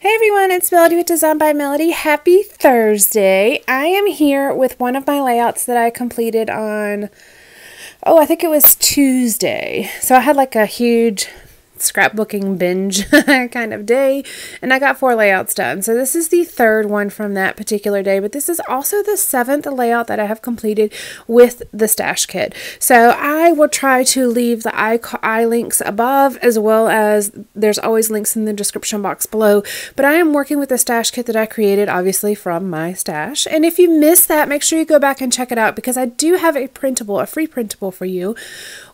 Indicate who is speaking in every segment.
Speaker 1: Hey everyone, it's Melody with Design by Melody. Happy Thursday. I am here with one of my layouts that I completed on, I think it was Tuesday. So I had like a huge scrapbooking binge kind of day, and I got 4 layouts done. So this is the 3rd one from that particular day, but this is also the 7th layout that I have completed with the stash kit. So I will try to leave the eye links above, as well as there's always links in the description box below, but I am working with the stash kit that I created obviously from my stash. And if you missed that, make sure you go back and check it out, because I do have a free printable for you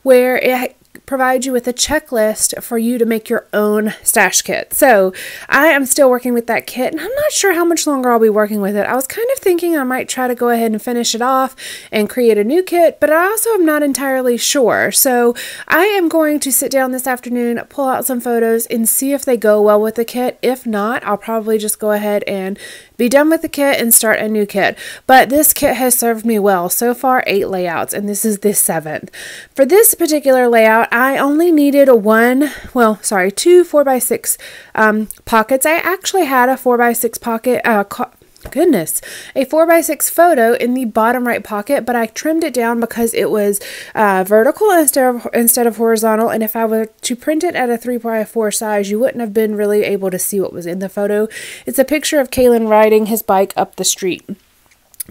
Speaker 1: where it provide you with a checklist for you to make your own stash kit. So I am still working with that kit, and I'm not sure how much longer I'll be working with it. I was kind of thinking I might try to go ahead and finish it off and create a new kit, but I also am not entirely sure. So I am going to sit down this afternoon, pull out some photos, and see if they go well with the kit. If not, I'll probably just go ahead and be done with the kit and start a new kit. But this kit has served me well. So far, 8 layouts, and this is the 7th. For this particular layout, I only needed 2 4x6 pockets. I actually had a 4x6 pocket, a 4x6 photo in the bottom right pocket, but I trimmed it down because it was vertical instead of horizontal, and if I were to print it at a 3x4 size, you wouldn't have been really able to see what was in the photo. It's a picture of Calen riding his bike up the street.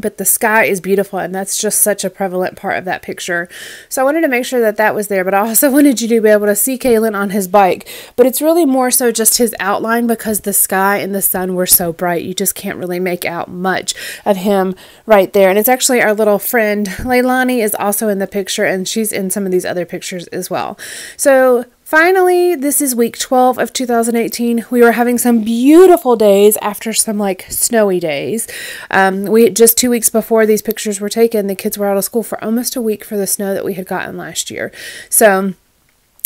Speaker 1: But the sky is beautiful, and that's just such a prevalent part of that picture. So I wanted to make sure that that was there, but I also wanted you to be able to see Calen on his bike. But it's really more so just his outline, because the sky and the sun were so bright. You just can't really make out much of him right there. And it's actually our little friend, Leilani, is also in the picture, and she's in some of these other pictures as well. So finally, this is week 12 of 2018. We were having some beautiful days after some like snowy days. We just 2 weeks before these pictures were taken, the kids were out of school for almost a week for the snow that we had gotten last year. So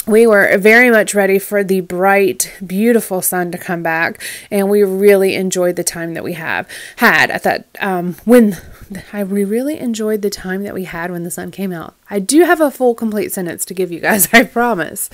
Speaker 1: we were very much ready for the bright, beautiful sun to come back, and we really enjoyed the time that we had at that we really enjoyed the time that we had when the sun came out. I do have a full complete sentence to give you guys, I promise.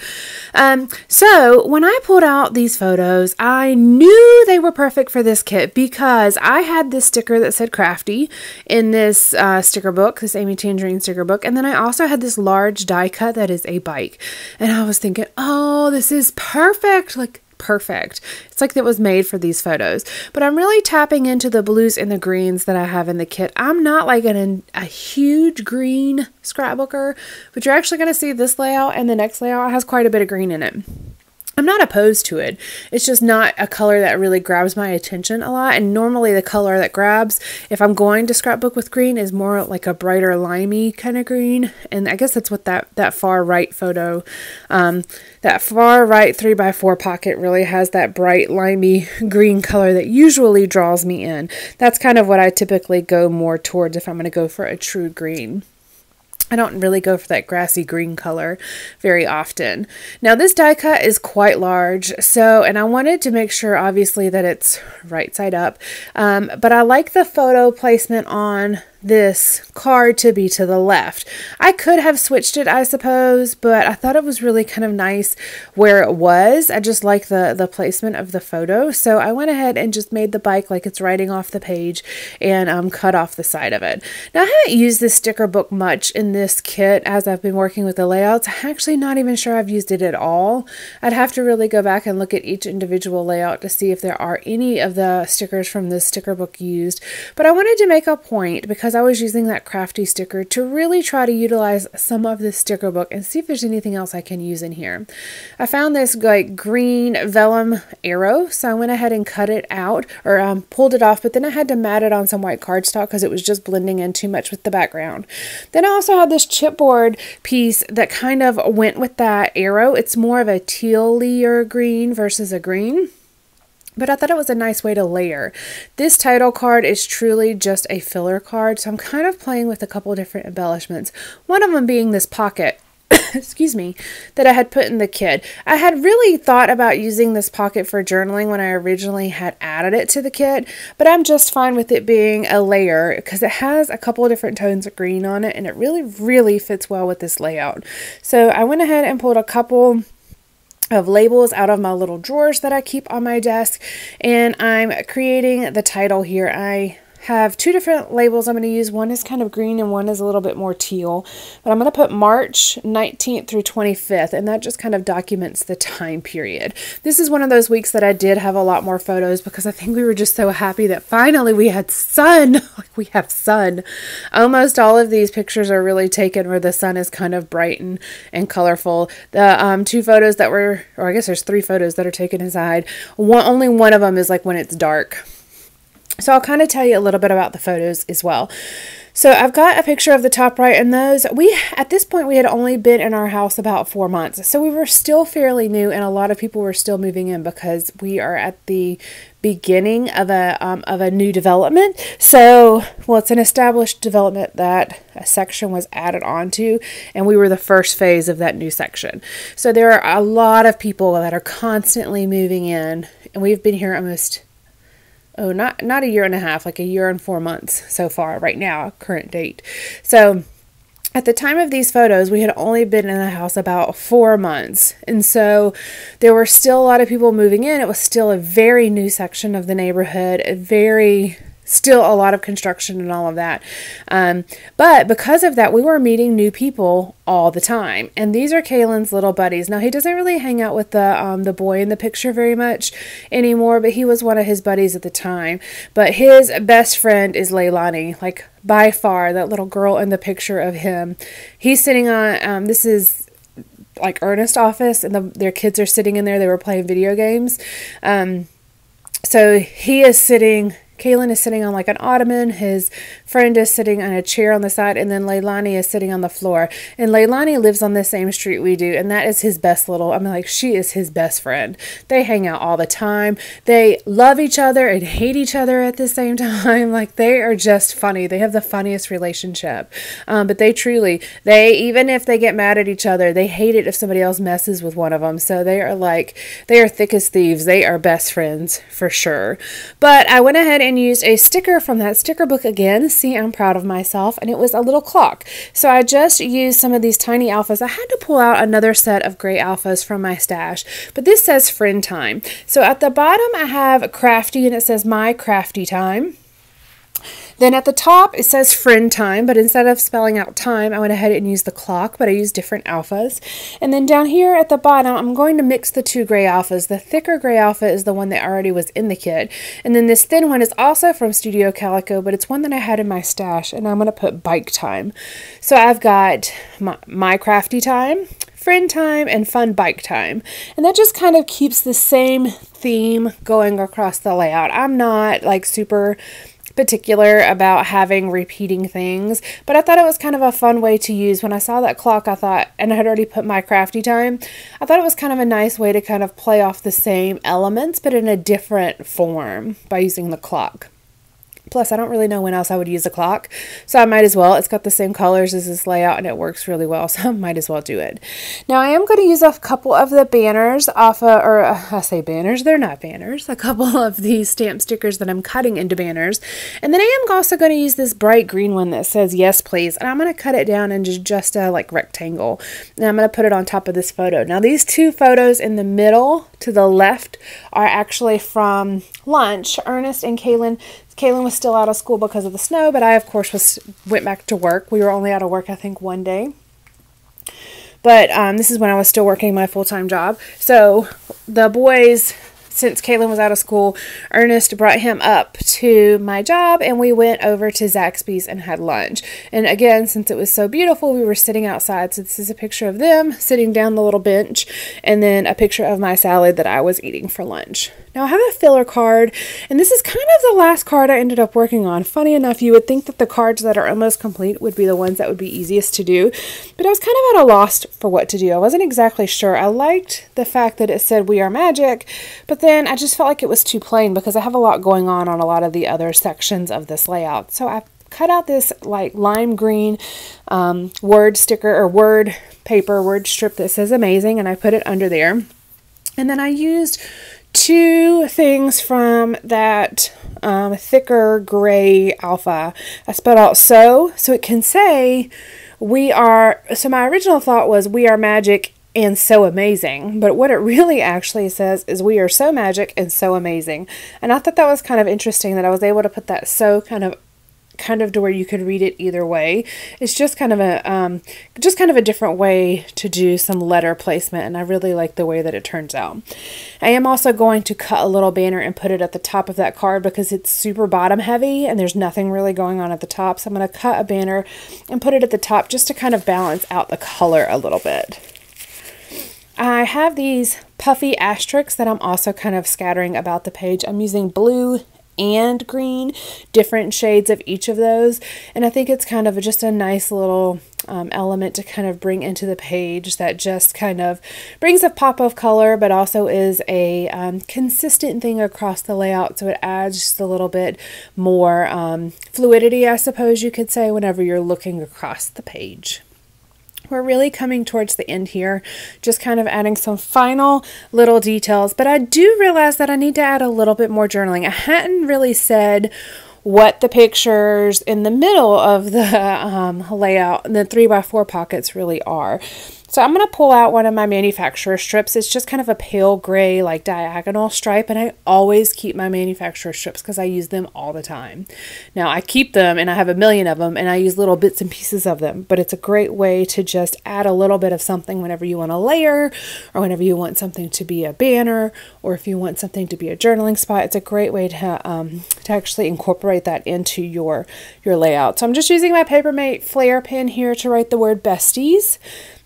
Speaker 1: So when I pulled out these photos, I knew they were perfect for this kit, because I had this sticker that said crafty in this sticker book, this Amy Tangerine sticker book, and then I also had this large die cut that is a bike. And I was thinking, oh, this is perfect, like perfect. It's like it was made for these photos. But I'm really tapping into the blues and the greens that I have in the kit. I'm not like a huge green scrapbooker, but you're actually going to see this layout and the next layout has quite a bit of green in it. I'm not opposed to it. It's just not a color that really grabs my attention a lot. And normally the color that grabs, if I'm going to scrapbook with green, is more like a brighter limey kind of green. And I guess that's what that far right photo, that far right 3x4 pocket really has that bright limey green color that usually draws me in. That's kind of what I typically go more towards if I'm going to go for a true green. I don't really go for that grassy green color very often. Now this die cut is quite large, and I wanted to make sure obviously that it's right side up, but I like the photo placement on this card to be to the left. I could have switched it, I suppose, but I thought it was really kind of nice where it was. I just like the placement of the photo, so I went ahead and just made the bike like it's writing off the page and cut off the side of it. Now I haven't used this sticker book much in this kit as I've been working with the layouts. I'm actually not even sure I've used it at all. I'd have to really go back and look at each individual layout to see if there are any of the stickers from this sticker book used, but I wanted to make a point, because I was using that crafty sticker, to really try to utilize some of this sticker book and see if there's anything else I can use in here. I found this like green vellum arrow, so I went ahead and cut it out, or pulled it off, but then I had to mat it on some white cardstock because it was just blending in too much with the background. Then I also had this chipboard piece that kind of went with that arrow. It's more of a teal-y green versus a green, but I thought it was a nice way to layer. This title card is truly just a filler card, so I'm kind of playing with a couple different embellishments. One of them being this pocket, excuse me, that I had put in the kit. I had really thought about using this pocket for journaling when I originally had added it to the kit, but I'm just fine with it being a layer because it has a couple of different tones of green on it, and it really, really fits well with this layout. So I went ahead and pulled a couple of labels out of my little drawers that I keep on my desk, and I'm creating the title here. I have two different labels I'm going to use. One is kind of green and one is a little bit more teal, but I'm going to put March 19th through 25th, and that just kind of documents the time period. This is one of those weeks that I did have a lot more photos because I think we were just so happy that finally we had sun. Like, we have sun. Almost all of these pictures are really taken where the sun is kind of bright and colorful. The two photos that were, or I guess there's 3 photos that are taken inside. Only one of them is like when it's dark. So I'll kind of tell you a little bit about the photos as well. So I've got a picture of the top right, and those, at this point, we had only been in our house about 4 months. So we were still fairly new, and a lot of people were still moving in because we are at the beginning of a new development. So, well, it's an established development that a section was added onto, and we were the first phase of that new section. So there are a lot of people that are constantly moving in, and we've been here almost, not a year and a half, like a year and 4 months so far right now, current date. So at the time of these photos, we had only been in the house about 4 months. And so there were still a lot of people moving in. It was still a very new section of the neighborhood, still a lot of construction and all of that. But because of that, we were meeting new people all the time. And these are Calen's little buddies. Now, he doesn't really hang out with the boy in the picture very much anymore, but he was one of his buddies at the time. But his best friend is Leilani, like by far, that little girl in the picture of him. He's sitting on, this is like Ernest's office, and their kids are sitting in there. They were playing video games. So he is sitting, Calen is sitting on like an ottoman, his friend is sitting on a chair on the side, and then Leilani is sitting on the floor. And Leilani lives on the same street we do, and that is his best little, she is his best friend. They hang out all the time. They love each other and hate each other at the same time. Like, they are just funny. They have the funniest relationship. But even if they get mad at each other, they hate it if somebody else messes with one of them. So they are thick as thieves. They are best friends for sure. But I went ahead and used a sticker from that sticker book again. See, I'm proud of myself. And it was a little clock. So I just used some of these tiny alphas. I had to pull out another set of gray alphas from my stash. But this says friend time. So at the bottom I have crafty, and it says my crafty time. Then at the top, it says friend time, but instead of spelling out time, I went ahead and used the clock, but I used different alphas. And then down here at the bottom, I'm going to mix the 2 gray alphas. The thicker gray alpha is the one that already was in the kit. And then this thin one is also from Studio Calico, but it's one that I had in my stash, and I'm going to put bike time. So I've got my crafty time, friend time, and fun bike time. And that just kind of keeps the same theme going across the layout. I'm not like super particular about having repeating things, but I thought it was kind of a fun way to use. When I saw that clock, and I had already put my crafty time, I thought it was kind of a nice way to kind of play off the same elements, but in a different form by using the clock. Plus, I don't really know when else I would use a clock, so I might as well. It's got the same colors as this layout, and it works really well, so I might as well do it. Now, I am going to use a couple of the banners I say banners, they're not banners, a couple of these stamp stickers that I'm cutting into banners. And then I am also going to use this bright green one that says yes, please, and I'm going to cut it down into just a rectangle, and I'm going to put it on top of this photo. Now, these 2 photos in the middle to the left are actually from lunch. Ernest and Calen was still out of school because of the snow, but I, of course, went back to work. We were only out of work, I think, one day. But this is when I was still working my full-time job. So the boys, since Calen was out of school, Ernest brought him up to my job, and we went over to Zaxby's and had lunch. And again, since it was so beautiful, we were sitting outside. So this is a picture of them sitting down the little bench, and then a picture of my salad that I was eating for lunch. Now, I have a filler card, and this is kind of the last card I ended up working on. Funny enough, you would think that the cards that are almost complete would be the ones that would be easiest to do, but I was kind of at a loss for what to do. I wasn't exactly sure. I liked the fact that it said "We Are Magic," but then I just felt like it was too plain because I have a lot going on a lot of the other sections of this layout. So I cut out this like lime green word sticker or word strip that says amazing, and I put it under there. And then I used 2 things from that thicker gray alpha. I spelled out so it can say we are. So my original thought was "We are magic and so amazing. But what it really actually says is we are so magic and so amazing. And I thought that was kind of interesting that I was able to put that so kind of to where you could read it either way. It's just kind of a different way to do some letter placement, and I really like the way that it turns out. I am also going to cut a little banner and put it at the top of that card because it's super bottom heavy and there's nothing really going on at the top. So I'm going to cut a banner and put it at the top just to kind of balance out the color a little bit. I have these puffy asterisks that I'm also kind of scattering about the page. I'm using blue and green, different shades of each of those, and I think it's kind of just a nice little element to kind of bring into the page that just kind of brings a pop of color, but also is a consistent thing across the layout, so it adds just a little bit more fluidity, I suppose you could say, whenever you're looking across the page. We're really coming towards the end here, just kind of adding some final little details, but I do realize that I need to add a little bit more journaling. I hadn't really said what the pictures in the middle of the layout, the 3x4 pockets really are. So I'm going to pull out one of my manufacturer strips. It's just kind of a pale gray, like diagonal stripe, and I always keep my manufacturer strips because I use them all the time. Now I keep them and I have a million of them and I use little bits and pieces of them, but it's a great way to just add a little bit of something whenever you want to layer, or whenever you want something to be a banner, or if you want something to be a journaling spot. It's a great way to actually incorporate that into your layout. So I'm just using my Papermate Flare pen here to write the word besties.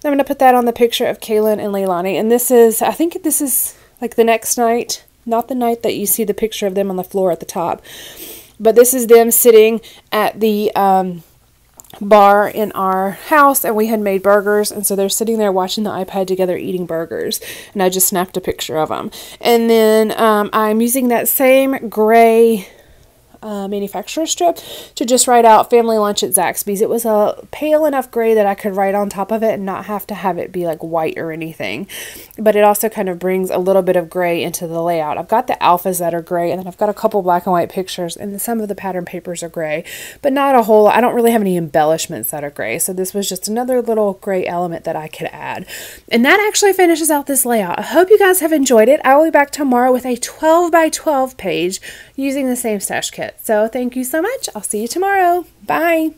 Speaker 1: I'm going to put that on the picture of Calen and Leilani, and this is, I think this is like the next night, not the night that you see the picture of them on the floor at the top, but this is them sitting at the bar in our house, and we had made burgers, and so they're sitting there watching the iPad together eating burgers, and I just snapped a picture of them. And then I'm using that same gray manufacturer strip to just write out family lunch at Zaxby's. It was a pale enough gray that I could write on top of it and not have to have it be like white or anything, but it also kind of brings a little bit of gray into the layout. I've got the alphas that are gray, and then I've got a couple black and white pictures, and some of the pattern papers are gray, but not a whole. I don't really have any embellishments that are gray, so this was just another little gray element that I could add. And that actually finishes out this layout. I hope you guys have enjoyed it. I will be back tomorrow with a 12x12 page using the same stash kit. So thank you so much. I'll see you tomorrow. Bye.